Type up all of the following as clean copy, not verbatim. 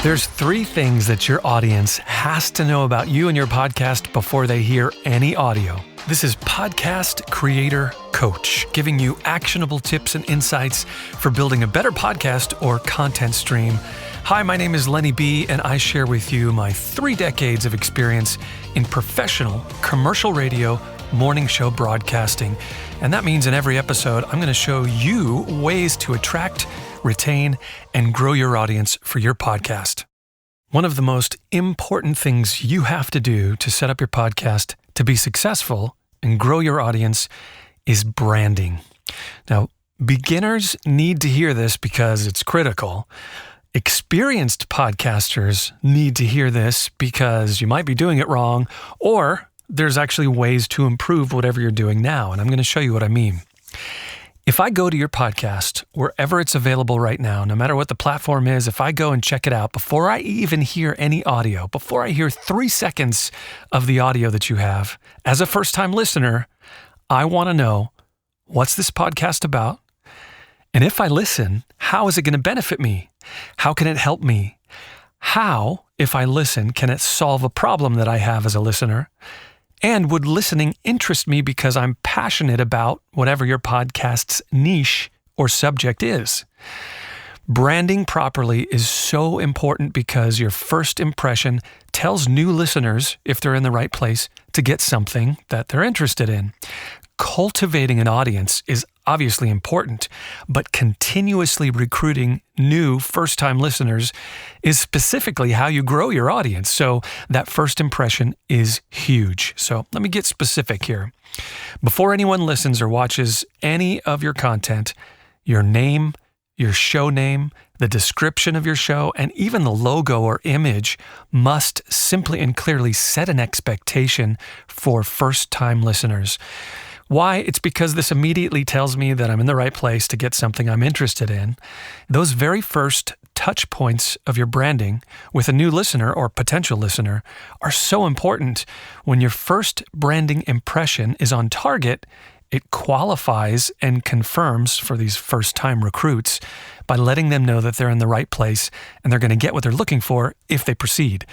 There's 3 things that your audience has to know about you and your podcast before they hear any audio. This is Podcast Creator Coach, giving you actionable tips and insights for building a better podcast or content stream. Hi, my name is Lenny B, and I share with you my 3 decades of experience in professional commercial radio morning show broadcasting. And that means in every episode, I'm going to show you ways to attract, retain, and grow your audience for your podcast. One of the most important things you have to do to set up your podcast to be successful and grow your audience is branding. Now, beginners need to hear this because it's critical. Experienced podcasters need to hear this because you might be doing it wrong, or there's actually ways to improve whatever you're doing now, and I'm going to show you what I mean. If I go to your podcast, wherever it's available right now, no matter what the platform is, if I go and check it out, before I even hear any audio, before I hear 3 seconds of the audio that you have, as a first-time listener, I want to know, what's this podcast about? And if I listen, how is it going to benefit me? How can it help me? How, if I listen, can it solve a problem that I have as a listener? And would listening interest me because I'm passionate about whatever your podcast's niche or subject is? Branding properly is so important because your first impression tells new listeners, if they're in the right place, to get something that they're interested in. Cultivating an audience is obviously important, but continuously recruiting new first-time listeners is specifically how you grow your audience. So that first impression is huge. So let me get specific here. Before anyone listens or watches any of your content, your name, your show name, the description of your show, and even the logo or image must simply and clearly set an expectation for first-time listeners. Why? It's because this immediately tells me that I'm in the right place to get something I'm interested in. Those very first touch points of your branding with a new listener or potential listener are so important. When your first branding impression is on target, it qualifies and confirms for these first-time recruits by letting them know that they're in the right place and they're going to get what they're looking for if they proceed.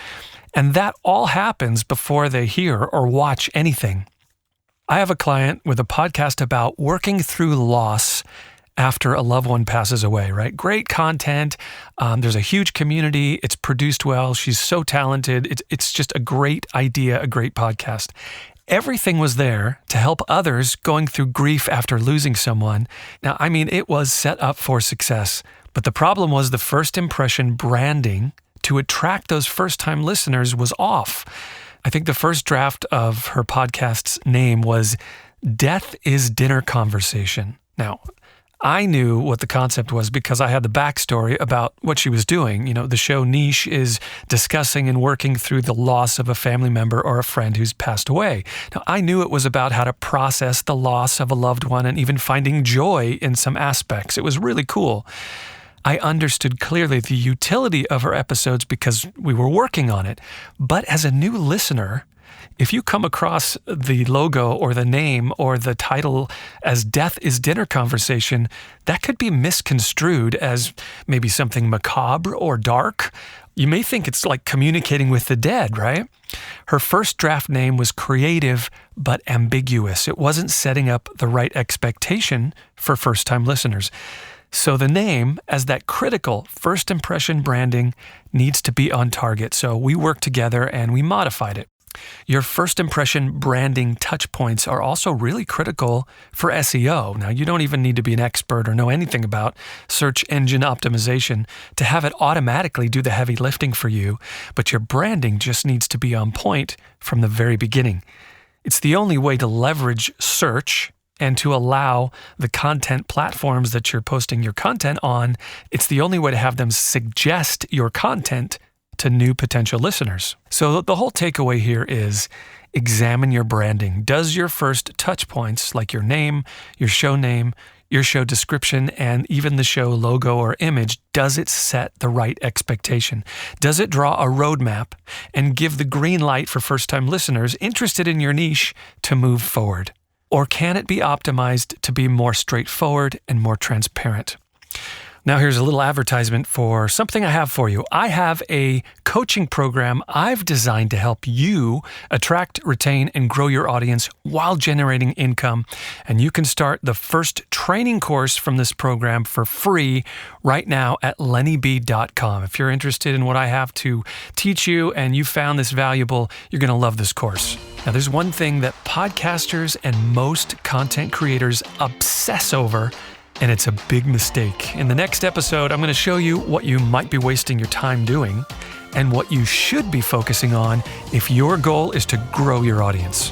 And that all happens before they hear or watch anything. I have a client with a podcast about working through loss after a loved one passes away, right? Great content. There's a huge community. It's produced well. She's so talented. It's just a great idea, a great podcast. Everything was there to help others going through grief after losing someone. Now, I mean, it was set up for success, but the problem was the first impression branding to attract those first-time listeners was off. I think the first draft of her podcast's name was Death is Dinner Conversation. Now, I knew what the concept was because I had the backstory about what she was doing. You know, the show niche is discussing and working through the loss of a family member or a friend who's passed away. Now, I knew it was about how to process the loss of a loved one and even finding joy in some aspects. It was really cool. I understood clearly the utility of her episodes because we were working on it. But as a new listener, if you come across the logo or the name or the title as Death is Dinner Conversation, that could be misconstrued as maybe something macabre or dark. You may think it's like communicating with the dead, right? Her first draft name was creative but ambiguous. It wasn't setting up the right expectation for first-time listeners. So the name, as that critical first impression branding, needs to be on target. So we worked together and we modified it. Your first impression branding touch points are also really critical for SEO. Now, you don't even need to be an expert or know anything about search engine optimization to have it automatically do the heavy lifting for you, but your branding just needs to be on point from the very beginning. It's the only way to leverage search and to allow the content platforms that you're posting your content on, it's the only way to have them suggest your content to new potential listeners. So the whole takeaway here is examine your branding. Does your first touch points, like your name, your show description, and even the show logo or image, does it set the right expectation? Does it draw a roadmap and give the green light for first-time listeners interested in your niche to move forward? Or can it be optimized to be more straightforward and more transparent? Now here's a little advertisement for something I have for you. I have a coaching program I've designed to help you attract, retain, and grow your audience while generating income. And you can start the first training course from this program for free right now at lennyb.com. If you're interested in what I have to teach you and you found this valuable, you're going to love this course. Now, there's one thing that podcasters and most content creators obsess over, and it's a big mistake. In the next episode, I'm going to show you what you might be wasting your time doing and what you should be focusing on if your goal is to grow your audience.